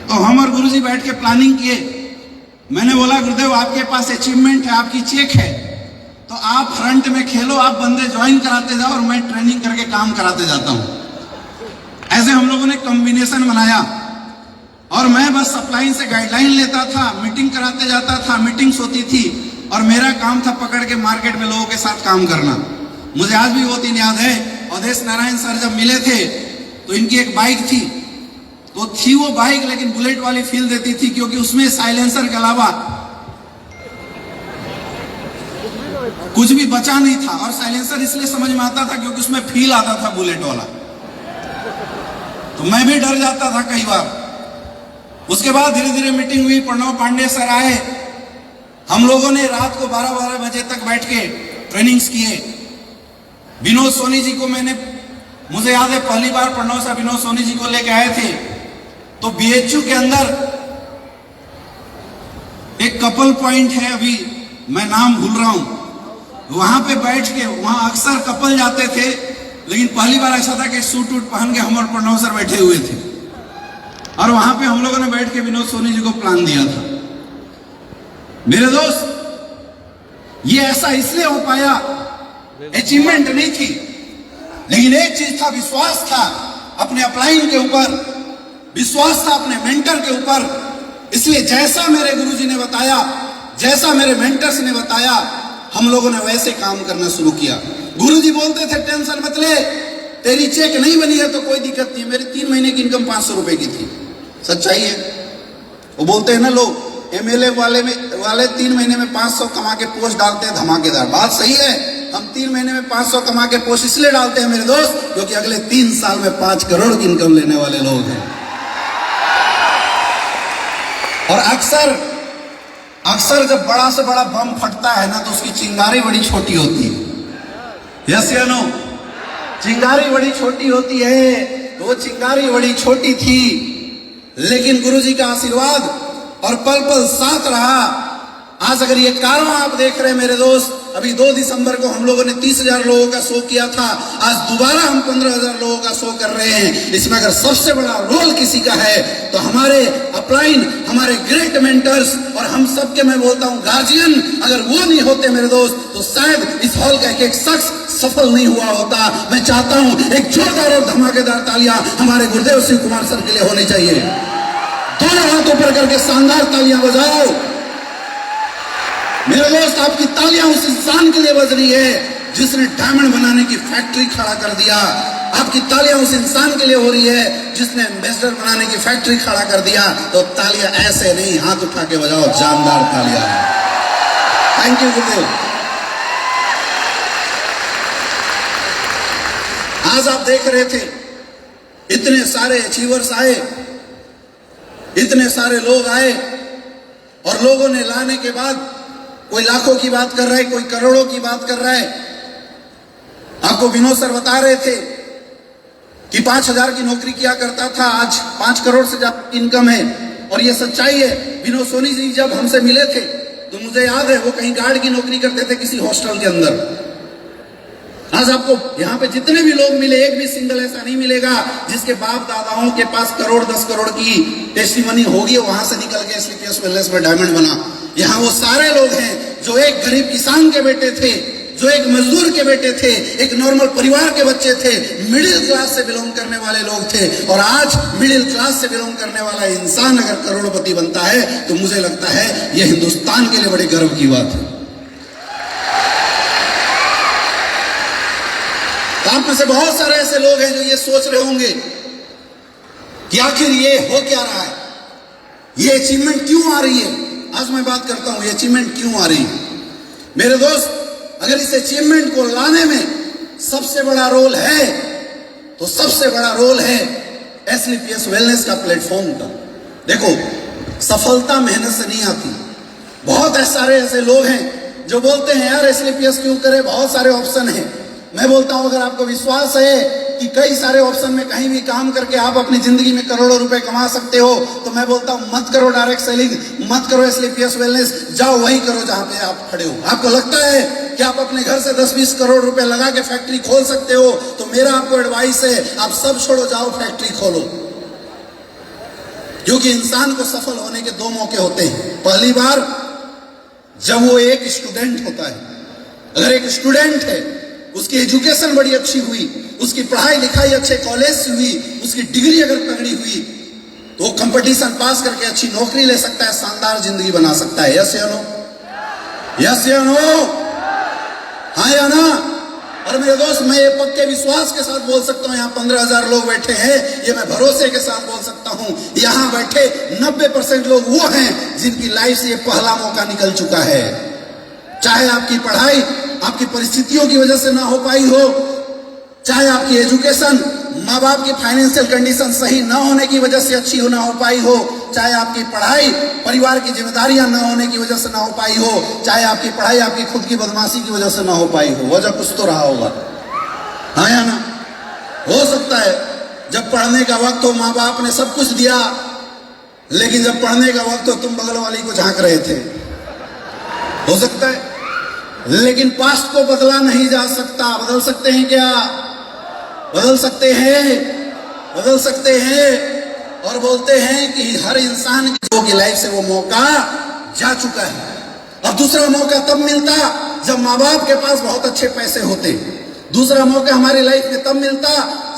तो हम और गुरुजी बैठ के प्लानिंग किए। मैंने बोला गुरुदेव आपके पास अचीवमेंट है, आपकी चेक है, तो आप फ्रंट में खेलो, आप बंदे ज्वाइन कराते जाओ और मैं ट्रेनिंग करके काम कराते जाता हूं। ऐसे हम लोगों ने कॉम्बिनेशन बनाया और मैं बस सप्लाई से गाइडलाइन लेता था, मीटिंग कराते जाता था, मीटिंग्स होती थी और मेरा काम था पकड़ के मार्केट में लोगों के साथ काम करना। मुझे आज भी वो दिन याद है, अवधेश नारायण सर जब मिले थे तो इनकी एक बाइक थी, तो थी वो बाइक लेकिन बुलेट वाली फील देती थी, क्योंकि उसमें साइलेंसर के अलावा कुछ भी बचा नहीं था। और साइलेंसर इसलिए समझ में आता था क्योंकि उसमें फील आता था बुलेट वाला, तो मैं भी डर जाता था कई बार। उसके बाद धीरे धीरे मीटिंग हुई, प्रणव पांडे सर आए, हम लोगों ने रात को 12-12 बजे तक बैठ के ट्रेनिंग्स किए। विनोद सोनी जी को मुझे याद है पहली बार प्रणव सर विनोद सोनी जी को लेके आए थे, तो बीएचयू के अंदर एक कपल पॉइंट है, अभी मैं नाम भूल रहा हूं, वहां पे बैठ के, वहां अक्सर कपल जाते थे, लेकिन पहली बार ऐसा था कि सूट वूट पहन के हम और प्रणव सर बैठे हुए थे और वहां पे हम लोगों ने बैठ के विनोद सोनी जी को प्लान दिया था। मेरे दोस्त ये ऐसा इसलिए हो पाया, अचीवमेंट नहीं थी, लेकिन एक चीज था, विश्वास था अपने अपलाइन के ऊपर, विश्वास था अपने मेंटर के ऊपर। इसलिए जैसा मेरे गुरुजी ने बताया, जैसा मेरे मेंटर्स ने बताया, हम लोगों ने वैसे काम करना शुरू किया। गुरुजी बोलते थे टेंशन मत ले, तेरी चेक नहीं बनी है तो कोई दिक्कत नहीं। मेरी 3 महीने की इनकम 500 रुपए की थी, सच्चाई है। वो बोलते हैं ना लोग, एमएलए वाले 3 महीने में 500 कमा के पोस्ट डालते हैं, धमाकेदार बात सही है। हम 3 महीने में 500 कमा के पोस्ट इसलिए डालते हैं मेरे दोस्त, क्योंकि अगले 3 साल में 5 करोड़ की इनकम लेने वाले लोग हैं। और अक्सर जब बड़ा से बड़ा बम फटता है ना, तो उसकी चिंगारी बड़ी छोटी होती है। यस या नो? चिंगारी बड़ी छोटी होती है, तो वो चिंगारी बड़ी छोटी थी, लेकिन गुरुजी का आशीर्वाद और पल पल साथ रहा। आज अगर ये कारवां आप देख रहे हैं मेरे दोस्त, अभी 2 दिसंबर को हम लोगों ने 30,000 लोगों का शो किया था, आज दोबारा हम 15,000 लोगों का शो कर रहे हैं। इसमें अगर सबसे बड़ा रोल किसी का है तो हमारे अपलाइन, हमारे ग्रेट मेंटर्स और हम सबके, मैं बोलता हूं गार्जियन, अगर वो नहीं होते मेरे दोस्त तो शायद इस हॉल का एक शख्स सफल नहीं हुआ होता। मैं चाहता हूं एक जोरदार और धमाकेदार तालियां हमारे गुरुदेव शिव कुमार सर के लिए होनी चाहिए। दोनों हाथ ऊपर करके शानदार तालियां बजाओ मेरे दोस्त। आपकी तालियां उस इंसान के लिए बज रही है जिसने डायमंड बनाने की फैक्ट्री खड़ा कर दिया। आपकी तालियां उस इंसान के लिए हो रही है जिसने एम्बेसडर बनाने की फैक्ट्री खड़ा कर दिया। तो तालियां ऐसे नहीं, हाथ उठा के बजाओ, जानदार तालियां। थैंक यू गुरुदेव। आज आप देख रहे थे इतने सारे अचीवर्स आए, इतने सारे लोग आए, और लोगों ने लाने के बाद कोई लाखों की बात कर रहा है, कोई करोड़ों की बात कर रहा है। आपको विनोद सर बता रहे थे कि 5,000 की नौकरी किया करता था, आज 5 करोड़ से ज्यादा इनकम है, और ये सच्चाई है। विनोद सोनी जी जब हमसे मिले थे तो मुझे याद है वो कहीं गार्ड की नौकरी करते थे किसी हॉस्टल के अंदर। आज आपको यहाँ पे जितने भी लोग मिले, एक भी सिंगल ऐसा नहीं मिलेगा जिसके बाप दादाओं के पास करोड़ 10 करोड़ की टेस्टिमनी होगी, वहां से निकल के एसलीपीएस वेलनेस में डायमंड बना। यहाँ वो सारे लोग हैं जो एक गरीब किसान के बेटे थे, जो एक मजदूर के बेटे थे, एक नॉर्मल परिवार के बच्चे थे, मिडिल क्लास से बिलोंग करने वाले लोग थे। और आज मिडिल क्लास से बिलोंग करने वाला इंसान अगर करोड़पति बनता है तो मुझे लगता है यह हिंदुस्तान के लिए बड़े गर्व की बात है। आप में से बहुत सारे ऐसे लोग हैं जो ये सोच रहे होंगे कि आखिर ये हो क्या रहा है, ये अचीवमेंट क्यों आ रही है। आज मैं बात करता हूं ये अचीवमेंट क्यों आ रही है। मेरे दोस्त, अगर इस अचीवमेंट को लाने में सबसे बड़ा रोल है तो सबसे बड़ा रोल है एसलीपीएस वेलनेस का प्लेटफॉर्म का। देखो, सफलता मेहनत से नहीं आती। बहुत सारे ऐसे लोग हैं जो बोलते हैं यार एसलीपीएस क्यों करे, बहुत सारे ऑप्शन हैं। मैं बोलता हूं अगर आपको विश्वास है कि कई सारे ऑप्शन में कहीं भी काम करके आप अपनी जिंदगी में करोड़ों रुपए कमा सकते हो, तो मैं बोलता हूं मत करो डायरेक्ट सेलिंग, मत करो एसलीपीएस वेलनेस, जाओ वही करो जहां पे आप खड़े हो। आपको लगता है कि आप अपने घर से 10-20 करोड़ रुपए लगा के फैक्ट्री खोल सकते हो, तो मेरा आपको एडवाइस है आप सब छोड़ो, जाओ फैक्ट्री खोलो। क्योंकि इंसान को सफल होने के दो मौके होते हैं। पहली बार जब वो एक स्टूडेंट होता है। अगर एक स्टूडेंट है, उसकी एजुकेशन बड़ी अच्छी हुई, उसकी पढ़ाई लिखाई अच्छे कॉलेज से हुई, उसकी डिग्री अगर तगड़ी हुई, तो वो कंपटीशन पास करके अच्छी नौकरी ले सकता है, शानदार जिंदगी बना सकता है। यस या नो? यस या नो? हाँ या ना? और मेरे दोस्त, मैं ये पक्के विश्वास के साथ बोल सकता हूँ, यहाँ 15,000 लोग बैठे हैं, ये मैं भरोसे के साथ बोल सकता हूँ, यहाँ बैठे 90% लोग वो हैं जिनकी लाइफ से ये पहला मौका निकल चुका है। चाहे आपकी पढ़ाई आपकी परिस्थितियों की वजह से ना हो पाई हो, चाहे आपकी एजुकेशन माँ बाप की फाइनेंशियल कंडीशन सही ना होने की वजह से अच्छी ना हो पाई हो, चाहे आपकी पढ़ाई परिवार की जिम्मेदारियां ना होने की वजह से ना हो पाई हो, चाहे आपकी पढ़ाई आपकी खुद की बदमाशी की वजह से ना हो पाई हो, वजह कुछ तो रहा होगा। हाँ या ना? हो सकता है जब पढ़ने का वक्त हो माँ बाप ने सब कुछ दिया, लेकिन जब पढ़ने का वक्त हो तुम बगल वाली को झांक रहे थे। हो सकता है, लेकिन पास्ट को बदला नहीं जा सकता। बदल सकते हैं क्या? बदल सकते हैं, बदल सकते हैं। और बोलते हैं कि हर इंसान की लाइफ से वो मौका जा चुका है। अब दूसरा मौका तब मिलता जब माँ बाप के पास बहुत अच्छे पैसे होते। दूसरा मौका हमारी लाइफ में तब मिलता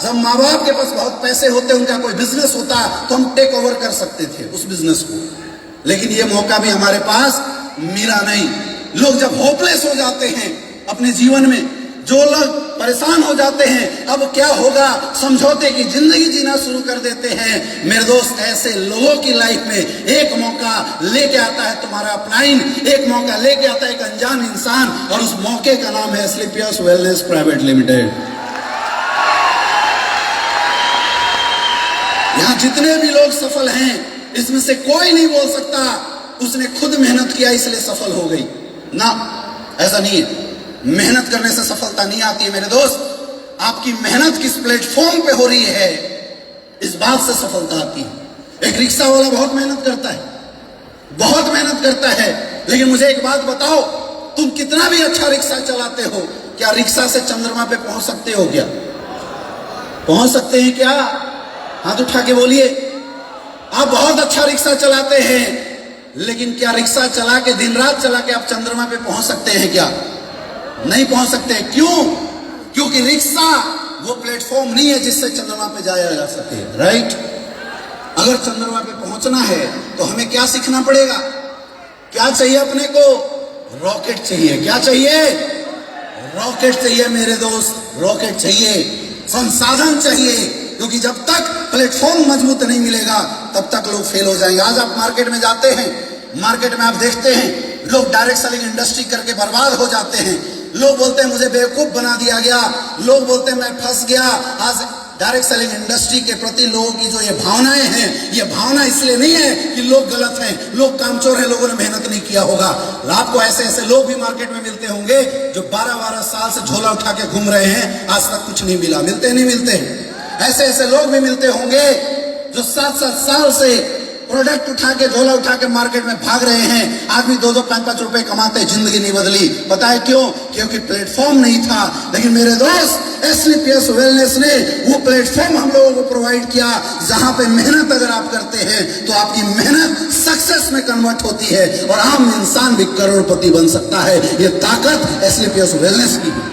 जब माँ बाप के पास बहुत पैसे होते, उनका कोई बिजनेस होता तो हम टेक ओवर कर सकते थे उस बिजनेस को। लेकिन ये मौका भी हमारे पास मिला नहीं। लोग जब होपलेस हो जाते हैं अपने जीवन में, जो लोग परेशान हो जाते हैं, अब क्या होगा समझौते की जिंदगी जीना शुरू कर देते हैं। मेरे दोस्त, ऐसे लोगों की लाइफ में एक मौका लेके आता है तुम्हारा अपलाइन, एक मौका लेके आता है एक अनजान इंसान, और उस मौके का नाम है एस्क्लेपियस वेलनेस प्राइवेट लिमिटेड। यहां जितने भी लोग सफल हैं, इसमें से कोई नहीं बोल सकता उसने खुद मेहनत किया इसलिए सफल हो गई ना। ऐसा नहीं है। मेहनत करने से सफलता नहीं आती है मेरे दोस्त। आपकी मेहनत किस प्लेटफॉर्म पे हो रही है, इस बात से सफलता आती है। एक रिक्शा वाला बहुत मेहनत करता है, बहुत मेहनत करता है, लेकिन मुझे एक बात बताओ, तुम कितना भी अच्छा रिक्शा चलाते हो, क्या रिक्शा से चंद्रमा पे पहुंच सकते हो? क्या पहुंच सकते हैं? क्या हाथ उठा के बोलिए। आप बहुत अच्छा रिक्शा चलाते हैं, लेकिन क्या रिक्शा चला के दिन रात चला के आप चंद्रमा पे पहुंच सकते हैं? क्या नहीं पहुंच सकते। क्यों? क्योंकि रिक्शा वो प्लेटफॉर्म नहीं है जिससे चंद्रमा पे जाया जा सके। राइट? अगर चंद्रमा पे पहुंचना है तो हमें क्या सीखना पड़ेगा? क्या चाहिए अपने को? रॉकेट चाहिए। क्या चाहिए? रॉकेट चाहिए मेरे दोस्त, रॉकेट चाहिए, संसाधन चाहिए। क्योंकि जब तक प्लेटफॉर्म मजबूत नहीं मिलेगा तब तक लोग फेल हो जाएंगे। आज आप मार्केट में जाते हैं, मार्केट में आप देखते हैं लोग डायरेक्ट सेलिंग इंडस्ट्री करके बर्बाद हो जाते हैं। लोग बोलते हैं मुझे बेवकूफ बना दिया गया, लोग बोलते हैं मैं फंस गया। आज डायरेक्ट सेलिंग इंडस्ट्री के प्रति लोगों की जो ये भावनाएं हैं, ये भावना इसलिए नहीं है कि लोग गलत हैं, लोग कामचोर हैं, लोगों ने मेहनत नहीं किया होगा। आपको ऐसे ऐसे लोग भी मार्केट में मिलते होंगे जो 12-12 साल से झोला उठा के घूम रहे हैं, आज तक कुछ नहीं मिला। मिलते नहीं मिलते? ऐसे ऐसे लोग भी मिलते होंगे जो 7-7 साल से प्रोडक्ट उठा के झोला उठा के मार्केट में भाग रहे हैं। आदमी 2-2, 5-5 रुपए कमाते, जिंदगी नहीं बदली। पता है क्यों? क्योंकि प्लेटफॉर्म नहीं था। लेकिन मेरे दोस्त, एस्क्लेपियस वेलनेस ने वो प्लेटफॉर्म हम लोगों को प्रोवाइड किया जहां पे मेहनत अगर आप करते हैं तो आपकी मेहनत सक्सेस में कन्वर्ट होती है और आम इंसान भी करोड़पति बन सकता है। ये ताकत एस्क्लेपियस वेलनेस की है।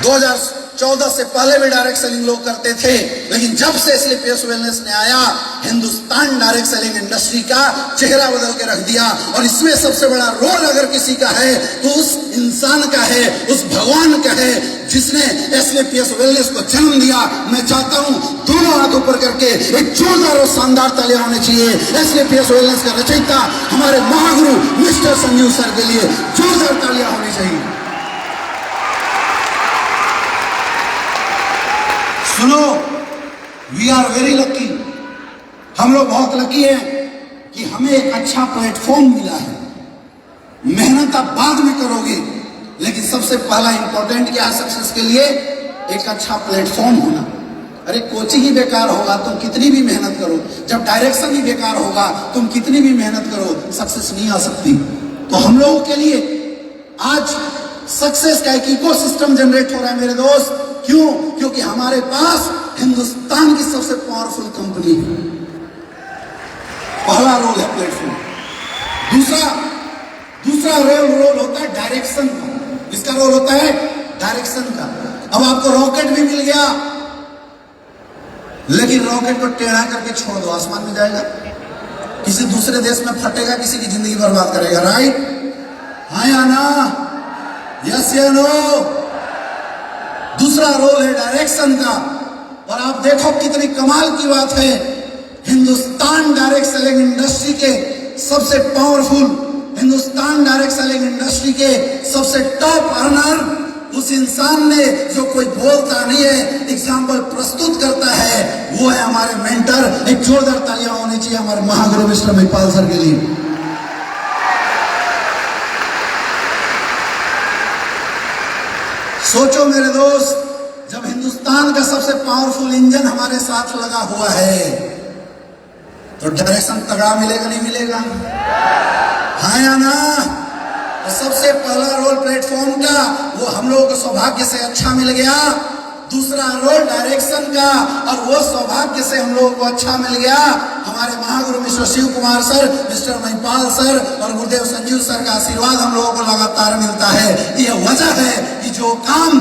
2014 से पहले भी डायरेक्ट सेलिंग लोग करते थे, लेकिन जब से एस्क्लेपियस वेलनेस ने आया, हिंदुस्तान डायरेक्ट सेलिंग इंडस्ट्री का चेहरा बदल के रख दिया। और इसमें सबसे बड़ा रोल अगर किसी का है तो उस इंसान का है, उस भगवान का है जिसने एस्क्लेपियस वेलनेस को जन्म दिया। मैं चाहता हूं दोनों हाथ ऊपर करके एक जोरदार और शानदार तालियां होनी चाहिए एस्क्लेपियस वेलनेस का रचयिता हमारे महागुरु मिस्टर संजीव सर के लिए। जोरदार तालियां होनी चाहिए। सुनो, वी आर वेरी लकी। हम लोग बहुत लकी हैं कि हमें एक अच्छा प्लेटफॉर्म मिला है। मेहनत आप बाद में करोगे, लेकिन सबसे पहला इंपॉर्टेंट क्या है सक्सेस के लिए? एक अच्छा प्लेटफॉर्म होना। अरे कोचिंग ही बेकार होगा, तुम कितनी भी मेहनत करो। जब डायरेक्शन ही बेकार होगा, तुम कितनी भी मेहनत करो, सक्सेस नहीं आ सकती। तो हम लोगों के लिए आज सक्सेस का एक इकोसिस्टम जनरेट हो रहा है मेरे दोस्त। क्यों? क्योंकि हमारे पास हिंदुस्तान की सबसे पावरफुल कंपनी है। पहला रोल है प्लेटफॉर्म। दूसरा रोल होता है डायरेक्शन का। इसका रोल होता है डायरेक्शन का। अब आपको रॉकेट भी मिल गया, लेकिन रॉकेट को टेढ़ा करके छोड़ दो, आसमान में जाएगा, किसी दूसरे देश में फटेगा, किसी की जिंदगी बर्बाद करेगा। राइट? हाँ या ना? यस या नो? दूसरा रोल है डायरेक्शन का। और आप देखो कितनी कमाल की बात है, हिंदुस्तान डायरेक्ट सेलिंग इंडस्ट्री के सबसे powerful, Hindustan direct selling industry के सबसे टॉप अर्नर, उस इंसान ने जो कोई बोलता नहीं है, एग्जाम्पल प्रस्तुत करता है, वो है हमारे मेंटर। एक जोरदार तालियां होनी चाहिए हमारे महागुरु मिस्टर महिपाल सर के लिए। सोचो मेरे दोस्त, जब हिंदुस्तान का सबसे पावरफुल इंजन हमारे साथ लगा हुआ है, तो डायरेक्शन तगड़ा मिलेगा नहीं मिलेगा? हाँ या ना? तो सबसे पहला रोल प्लेटफॉर्म का, वो हम लोगों को सौभाग्य से अच्छा मिल गया। दूसरा रोल डायरेक्शन का, और वो सौभाग्य से हम लोगों को अच्छा मिल गया। हमारे महागुरु mister Shiv Kumar sir, mister Mahipal sir और गुरुदेव संजीव सर का आशीर्वाद हम लोगों को लगातार मिलता है। यह वजह है कि जो काम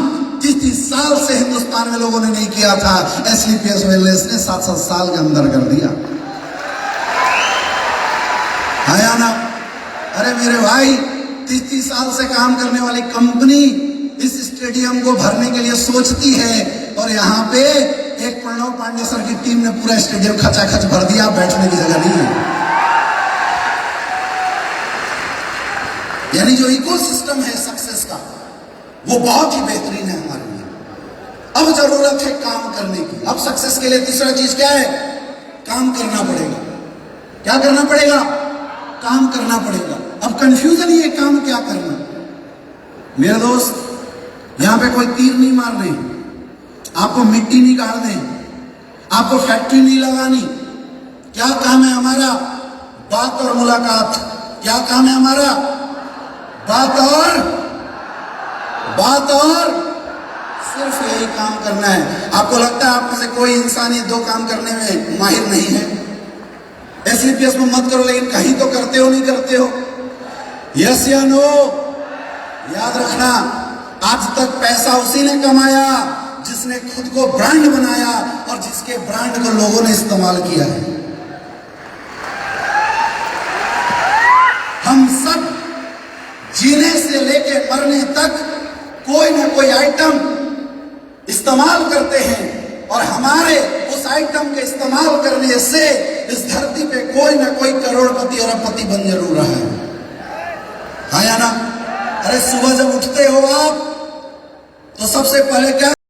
30 साल से हिंदुस्तान में लोगों ने नहीं किया था, एसलीपीएस वेलनेस ने 7-7 साल के अंदर कर दिया। आया ना? अरे मेरे भाई, 30 साल से काम करने वाली कंपनी इस स्टेडियम को भरने के लिए सोचती है, और यहाँ पे एक प्रणव पांडे सर की टीम ने पूरा स्टेडियम खचाखच भर दिया, बैठने की जगह नहीं है। यानी जो इकोसिस्टम है सक्सेस का, वो बहुत ही बेहतरीन है हमारे लिए। अब जरूरत है काम करने की। अब सक्सेस के लिए तीसरा चीज क्या है? काम करना पड़ेगा। क्या करना पड़ेगा? काम करना पड़ेगा। अब कंफ्यूजन ये, काम क्या करना? मेरे दोस्त, यहां पे कोई तीर नहीं मारने, आपको मिट्टी नहीं गाड़ने, आपको फैक्ट्री नहीं लगानी। क्या काम है हमारा? बात और मुलाकात। क्या काम है हमारा? बात और सिर्फ यही काम करना है। आपको लगता है आप में से कोई इंसान ये 2 काम करने में माहिर नहीं है? एसलीपीएस में मत करो, लेकिन कहीं तो करते हो, नहीं करते हो? यस या नो? याद रखना, आज तक पैसा उसी ने कमाया जिसने खुद को ब्रांड बनाया और जिसके ब्रांड को लोगों ने इस्तेमाल किया है। हम सब जीने से लेके मरने तक कोई ना कोई आइटम इस्तेमाल करते हैं, और हमारे उस आइटम के इस्तेमाल करने से इस धरती पे कोई ना कोई करोड़पति और अरबपति बन जरूर रहा है। हाँ या ना? अरे सुबह जब उठते हो आप, तो सबसे पहले क्या